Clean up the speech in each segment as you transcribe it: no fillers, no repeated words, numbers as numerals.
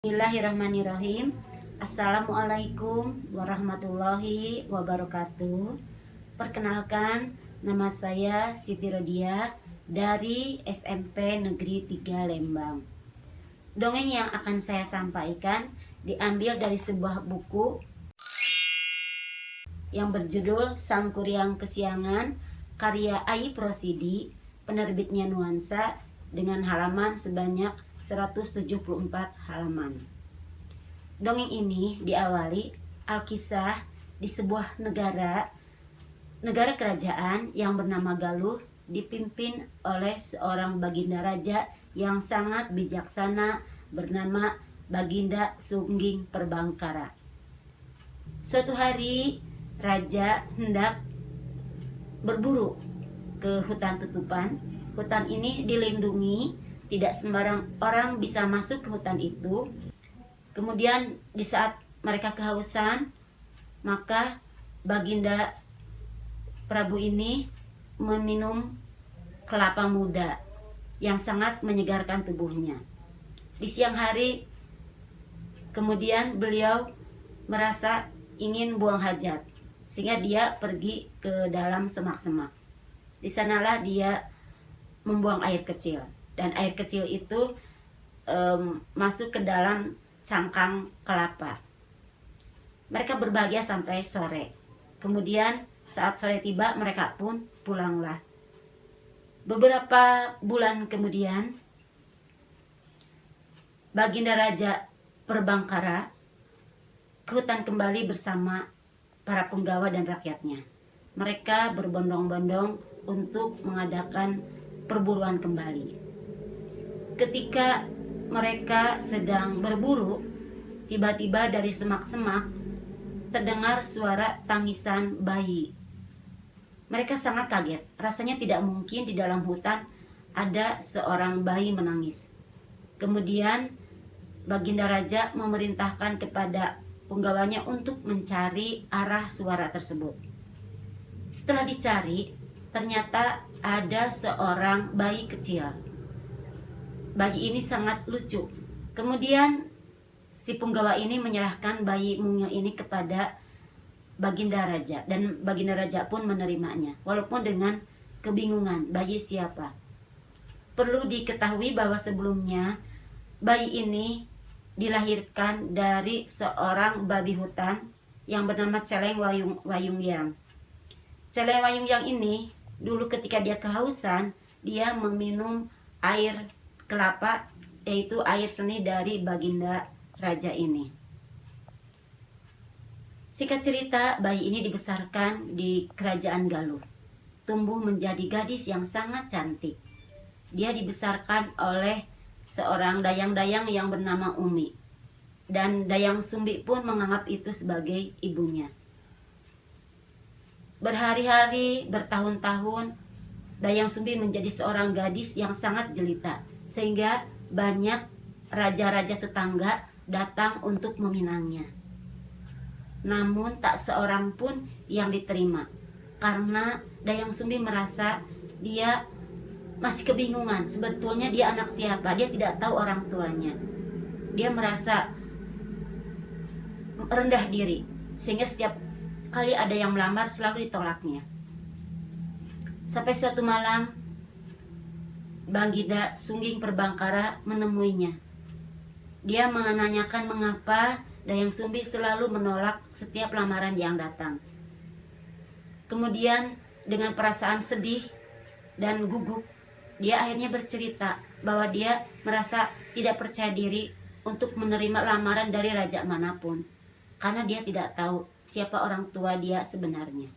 Bismillahirrahmanirrahim. Assalamualaikum warahmatullahi wabarakatuh. Perkenalkan, nama saya Siti Rodia dari SMP Negeri 3 Lembang. Dongeng yang akan saya sampaikan diambil dari sebuah buku yang berjudul Sang Kuryang Kesiangan, karya Ai Prosidi, penerbitnya Nuansa, dengan halaman sebanyak 174 halaman. Dongeng ini diawali alkisah di sebuah negara kerajaan yang bernama Galuh, dipimpin oleh seorang baginda raja yang sangat bijaksana bernama Baginda Sungging Perbangkara. Suatu hari raja hendak berburu ke hutan tutupan. Hutan ini dilindungi, tidak sembarang orang bisa masuk ke hutan itu. Kemudian di saat mereka kehausan, maka Baginda Prabu ini meminum kelapa muda yang sangat menyegarkan tubuhnya. Di siang hari, kemudian beliau merasa ingin buang hajat, sehingga dia pergi ke dalam semak-semak. Di sanalah dia membuang air kecil, dan air kecil itu masuk ke dalam cangkang kelapa. Mereka berbahagia sampai sore. Kemudian saat sore tiba, mereka pun pulanglah. Beberapa bulan kemudian, Baginda Raja Perbangkara ke hutan kembali bersama para penggawa dan rakyatnya. Mereka berbondong-bondong untuk mengadakan perburuan kembali. Ketika mereka sedang berburu, tiba-tiba dari semak-semak terdengar suara tangisan bayi. Mereka sangat kaget. Rasanya tidak mungkin di dalam hutan ada seorang bayi menangis. Kemudian Baginda Raja memerintahkan kepada penggawanya untuk mencari arah suara tersebut. Setelah dicari, ternyata ada seorang bayi kecil. Bayi ini sangat lucu. Kemudian si penggawa ini menyerahkan bayi mungil ini kepada Baginda Raja, dan Baginda Raja pun menerimanya, walaupun dengan kebingungan bayi siapa. Perlu diketahui bahwa sebelumnya bayi ini dilahirkan dari seorang babi hutan yang bernama Celeng Wayungyang. Celeng Wayungyang ini dulu ketika dia kehausan, dia meminum air kelapa, yaitu air seni dari Baginda Raja ini. Singkat cerita, bayi ini dibesarkan di kerajaan Galuh, tumbuh menjadi gadis yang sangat cantik. Dia dibesarkan oleh seorang dayang-dayang yang bernama Umi, dan Dayang Sumbi pun menganggap itu sebagai ibunya. Berhari-hari, bertahun-tahun, Dayang Sumbi menjadi seorang gadis yang sangat jelita, sehingga banyak raja-raja tetangga datang untuk meminangnya. Namun tak seorang pun yang diterima, karena Dayang Sumbi merasa dia masih kebingungan. Sebetulnya dia anak siapa, dia tidak tahu orang tuanya. Dia merasa rendah diri, sehingga setiap kali ada yang melamar selalu ditolaknya. Sampai suatu malam, Baginda Sungging Perbangkara menemuinya. Dia menanyakan mengapa Dayang Sumbi selalu menolak setiap lamaran yang datang. Kemudian dengan perasaan sedih dan gugup, dia akhirnya bercerita bahwa dia merasa tidak percaya diri untuk menerima lamaran dari raja manapun, karena dia tidak tahu siapa orang tua dia sebenarnya.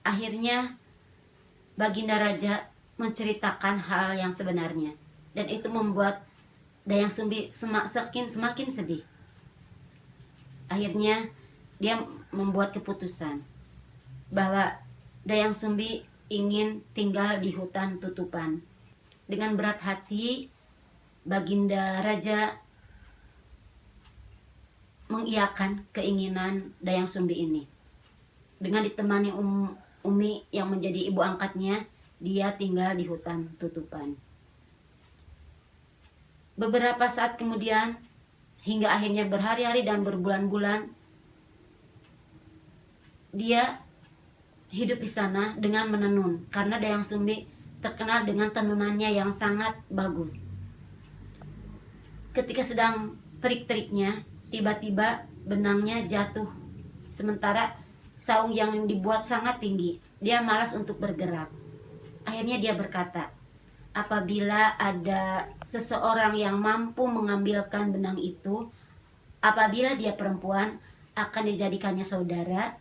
Akhirnya Baginda Raja menceritakan hal yang sebenarnya, dan itu membuat Dayang Sumbi semakin sedih. Akhirnya dia membuat keputusan bahwa Dayang Sumbi ingin tinggal di hutan tutupan. Dengan berat hati, Baginda Raja mengiyakan keinginan Dayang Sumbi ini. Dengan ditemani Umi yang menjadi ibu angkatnya, dia tinggal di hutan tutupan. Beberapa saat kemudian, hingga akhirnya berhari-hari dan berbulan-bulan, dia hidup di sana dengan menenun, karena Dayang Sumbi terkenal dengan tenunannya yang sangat bagus. Ketika sedang terik-teriknya, tiba-tiba benangnya jatuh. Sementara saung yang dibuat sangat tinggi, dia malas untuk bergerak. Akhirnya dia berkata, apabila ada seseorang yang mampu mengambilkan benang itu, apabila dia perempuan akan dijadikannya saudara,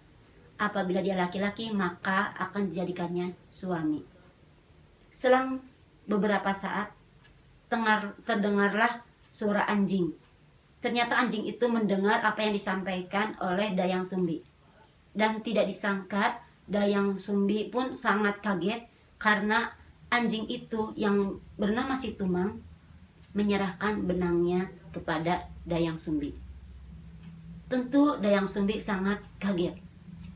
apabila dia laki-laki maka akan dijadikannya suami. Selang beberapa saat terdengarlah suara anjing. Ternyata anjing itu mendengar apa yang disampaikan oleh Dayang Sumbi. Dan tidak disangka, Dayang Sumbi pun sangat kaget karena anjing itu yang bernama Situmang menyerahkan benangnya kepada Dayang Sumbi. Tentu Dayang Sumbi sangat kaget.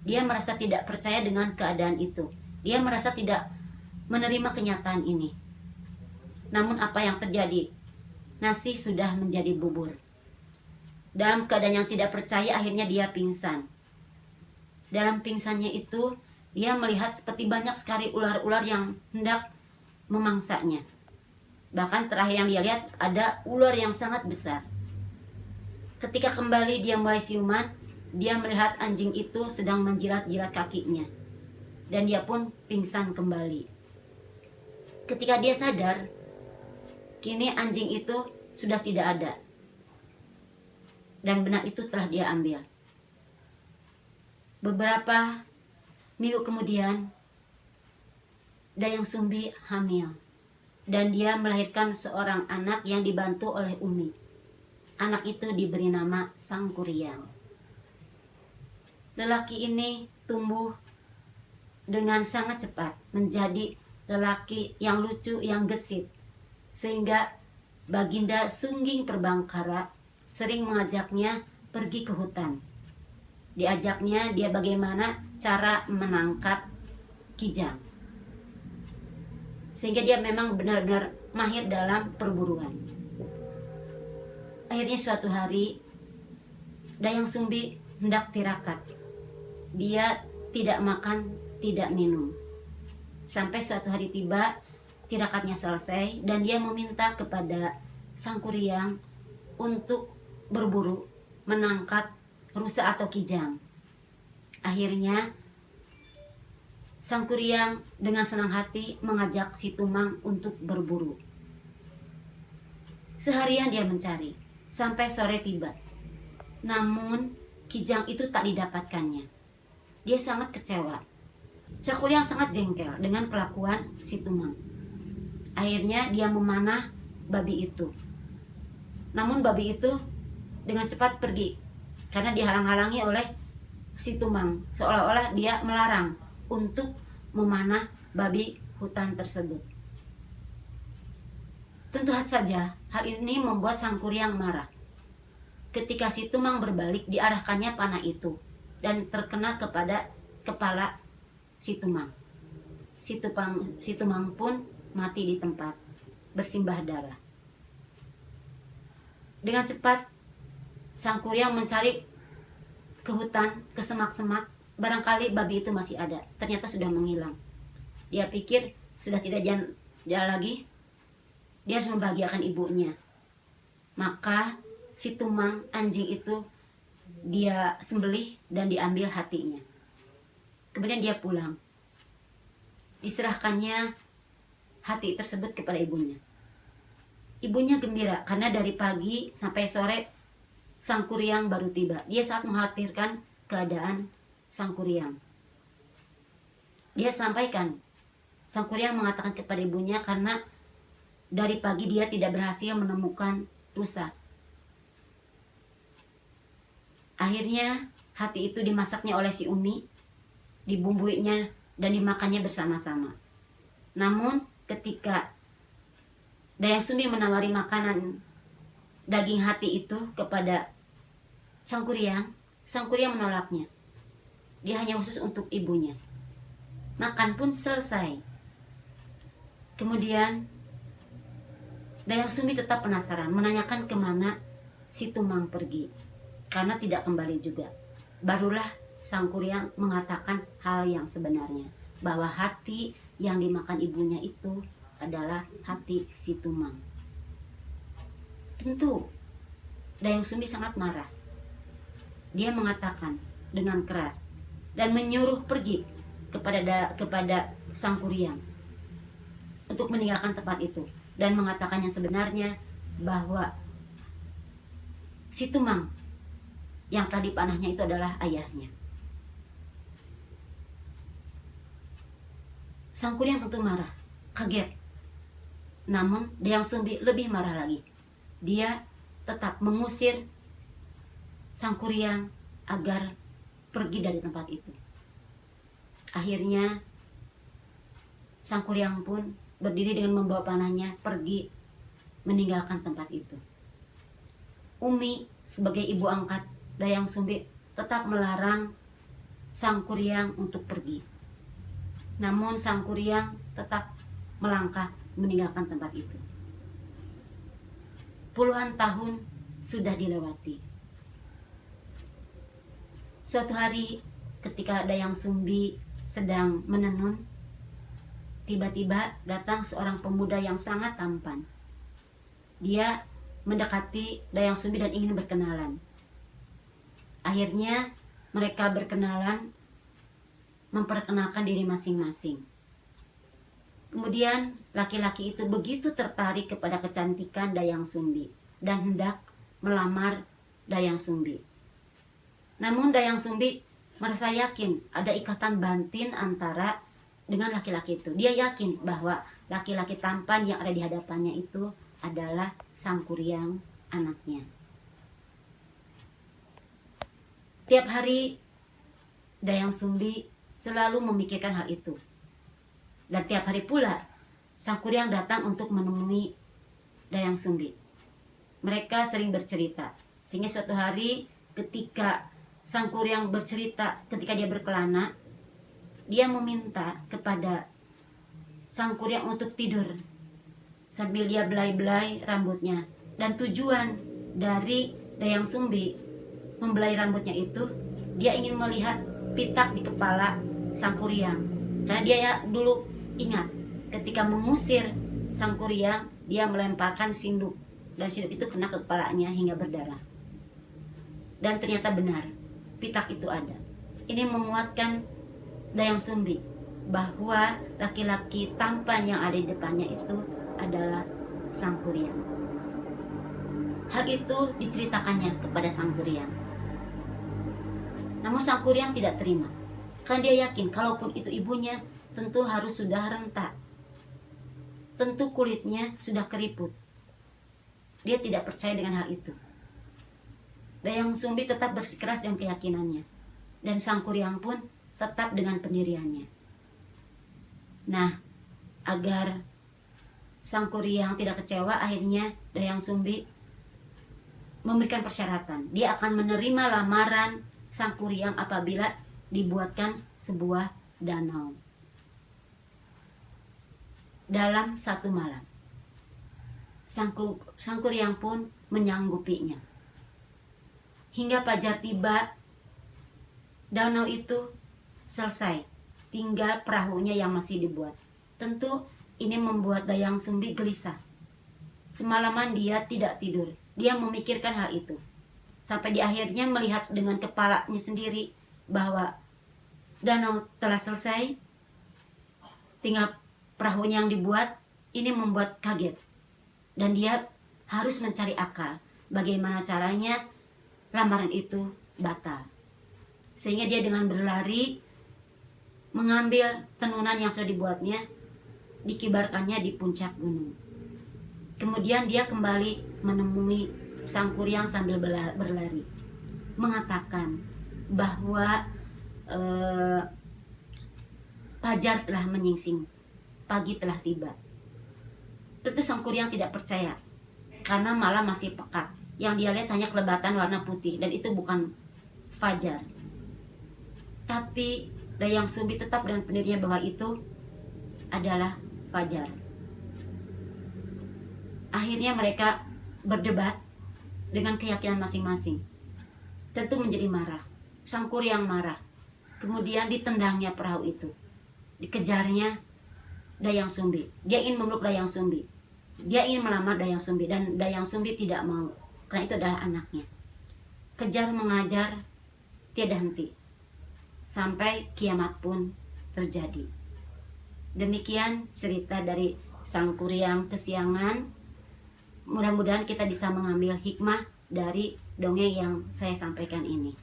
Dia merasa tidak percaya dengan keadaan itu. Dia merasa tidak menerima kenyataan ini. Namun apa yang terjadi? Nasi sudah menjadi bubur. Dalam keadaan yang tidak percaya, akhirnya dia pingsan. Dalam pingsannya itu, dia melihat seperti banyak sekali ular-ular yang hendak memangsanya. Bahkan terakhir yang dia lihat ada ular yang sangat besar. Ketika kembali dia mulai siuman, dia melihat anjing itu sedang menjilat-jilat kakinya. Dan dia pun pingsan kembali. Ketika dia sadar, kini anjing itu sudah tidak ada. Dan benang itu telah dia ambil. Beberapa minggu kemudian, Dayang Sumbi hamil. Dan dia melahirkan seorang anak yang dibantu oleh Umi. Anak itu diberi nama Sangkuriang. Lelaki ini tumbuh dengan sangat cepat menjadi lelaki yang lucu, yang gesit. Sehingga Baginda Sungging Perbangkara sering mengajaknya pergi ke hutan. Diajaknya dia bagaimana cara menangkap kijang. Sehingga dia memang benar-benar mahir dalam perburuan. Akhirnya suatu hari Dayang Sumbi hendak tirakat. Dia tidak makan, tidak minum. Sampai suatu hari tiba, tirakatnya selesai dan dia meminta kepada Sangkuriang untuk berburu menangkap rusa atau kijang. Akhirnya Sangkuriang dengan senang hati mengajak Situmang untuk berburu. Seharian dia mencari sampai sore tiba. Namun kijang itu tak didapatkannya. Dia sangat kecewa. Sangkuriang sangat jengkel dengan kelakuan Situmang. Akhirnya dia memanah babi itu. Namun babi itu dengan cepat pergi karena dihalang-halangi oleh Situmang. Seolah-olah dia melarang untuk memanah babi hutan tersebut. Tentu saja hal ini membuat Sangkuriang marah. Ketika Situmang berbalik, diarahkannya panah itu dan terkena kepada kepala Situmang. Situmang pun mati di tempat, bersimbah darah. Dengan cepat Sangkuriang mencari ke hutan, ke semak-semak. Barangkali babi itu masih ada. Ternyata sudah menghilang. Dia pikir sudah tidak jalan lagi. Dia harus membahagiakan ibunya. Maka Situmang, anjing itu, dia sembelih dan diambil hatinya. Kemudian dia pulang. Diserahkannya hati tersebut kepada ibunya. Ibunya gembira karena dari pagi sampai sore Sangkuriang baru tiba. Dia sangat mengkhawatirkan keadaan Sangkuriang. Dia sampaikan, Sangkuriang mengatakan kepada ibunya karena dari pagi dia tidak berhasil menemukan rusa. Akhirnya hati itu dimasaknya oleh si Umi, dibumbuinya dan dimakannya bersama-sama. Namun ketika Dayang Sumbi menawari makanan daging hati itu kepada Sangkuriang, Sangkuriang menolaknya. Dia hanya khusus untuk ibunya. Makan pun selesai. Kemudian Dayang Sumbi tetap penasaran, menanyakan kemana si Tumang pergi, karena tidak kembali juga. Barulah Sang Kuryang mengatakan hal yang sebenarnya, bahwa hati yang dimakan ibunya itu adalah hati si Tumang. Tentu Dayang Sumbi sangat marah. Dia mengatakan dengan keras dan menyuruh pergi kepada Sang Kuryang untuk meninggalkan tempat itu dan mengatakan yang sebenarnya, bahwa si Tumang yang tadi panahnya itu adalah ayahnya. Sang Kuryang tentu marah, kaget. Namun Dayang Sumbi lebih marah lagi. Dia tetap mengusir Sang Kuryang agar pergi dari tempat itu. Akhirnya Sang Kuryang pun berdiri dengan membawa panahnya pergi meninggalkan tempat itu. Umi sebagai ibu angkat Dayang Sumbi tetap melarang Sang Kuryang untuk pergi. Namun Sang Kuryang tetap melangkah meninggalkan tempat itu. Puluhan tahun sudah dilewati. Suatu hari ketika Dayang Sumbi sedang menenun, tiba-tiba datang seorang pemuda yang sangat tampan. Dia mendekati Dayang Sumbi dan ingin berkenalan. Akhirnya mereka berkenalan, memperkenalkan diri masing-masing. Kemudian laki-laki itu begitu tertarik kepada kecantikan Dayang Sumbi dan hendak melamar Dayang Sumbi. Namun Dayang Sumbi merasa yakin ada ikatan batin antara dengan laki-laki itu. Dia yakin bahwa laki-laki tampan yang ada di hadapannya itu adalah Sang Kuryang, anaknya. Tiap hari Dayang Sumbi selalu memikirkan hal itu. Dan tiap hari pula Sang Kuryang datang untuk menemui Dayang Sumbi. Mereka sering bercerita, sehingga suatu hari ketika Sang Kuryang bercerita, ketika dia berkelana, dia meminta kepada Sang Kuryang untuk tidur sambil dia belai-belai rambutnya. Dan tujuan dari Dayang Sumbi membelai rambutnya itu, dia ingin melihat pitak di kepala Sang Kuryang. Karena dia dulu ingat ketika mengusir Sang Kuryang, dia melemparkan sinduk, dan sinduk itu kena ke kepalanya hingga berdarah. Dan ternyata benar, pitak itu ada. Ini menguatkan Dayang Sumbi bahwa laki-laki tampan yang ada di depannya itu adalah Sang Kuryang. Hal itu diceritakannya kepada Sang Kuryang. Namun Sang Kuryang tidak terima, karena dia yakin kalaupun itu ibunya, tentu harus sudah renta, tentu kulitnya sudah keriput. Dia tidak percaya dengan hal itu. Dayang Sumbi tetap bersikeras dengan keyakinannya, dan Sang Kuryang pun tetap dengan pendiriannya. Nah, agar Sang Kuryang tidak kecewa, akhirnya Dayang Sumbi memberikan persyaratan. Dia akan menerima lamaran Sang Kuryang apabila dibuatkan sebuah danau. Dalam satu malam, Sang Kuryang pun menyanggupinya. Hingga fajar tiba, danau itu selesai, tinggal perahunya yang masih dibuat. Tentu ini membuat Dayang Sumbi gelisah. Semalaman dia tidak tidur, dia memikirkan hal itu. Sampai di akhirnya melihat dengan kepalanya sendiri bahwa danau telah selesai, tinggal perahunya yang dibuat. Ini membuat kaget, dan dia harus mencari akal bagaimana caranya lamaran itu batal. Sehingga dia dengan berlari mengambil tenunan yang sudah dibuatnya, dikibarkannya di puncak gunung. Kemudian dia kembali menemui Sang Kuryang sambil berlari, mengatakan bahwa fajar telah menyingsing, pagi telah tiba. Tentu Sang Kuryang tidak percaya, karena malam masih pekat. Yang dia lihat hanya kelebatan warna putih, dan itu bukan fajar. Tapi Dayang Sumbi tetap dengan pendirinya bahwa itu adalah fajar. Akhirnya mereka berdebat dengan keyakinan masing-masing. Tentu menjadi marah. Sang Kuryang marah. Kemudian ditendangnya perahu itu. Dikejarnya Dayang Sumbi. Dia ingin memeluk Dayang Sumbi. Dia ingin melamar Dayang Sumbi dan Dayang Sumbi tidak mau karena itu adalah anaknya. Kejar mengajar tiada henti. Sampai kiamat pun terjadi. Demikian cerita dari Sang Kuryang Kesiangan. Mudah-mudahan kita bisa mengambil hikmah dari dongeng yang saya sampaikan ini.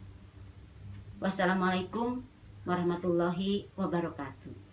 Wassalamualaikum warahmatullahi wabarakatuh.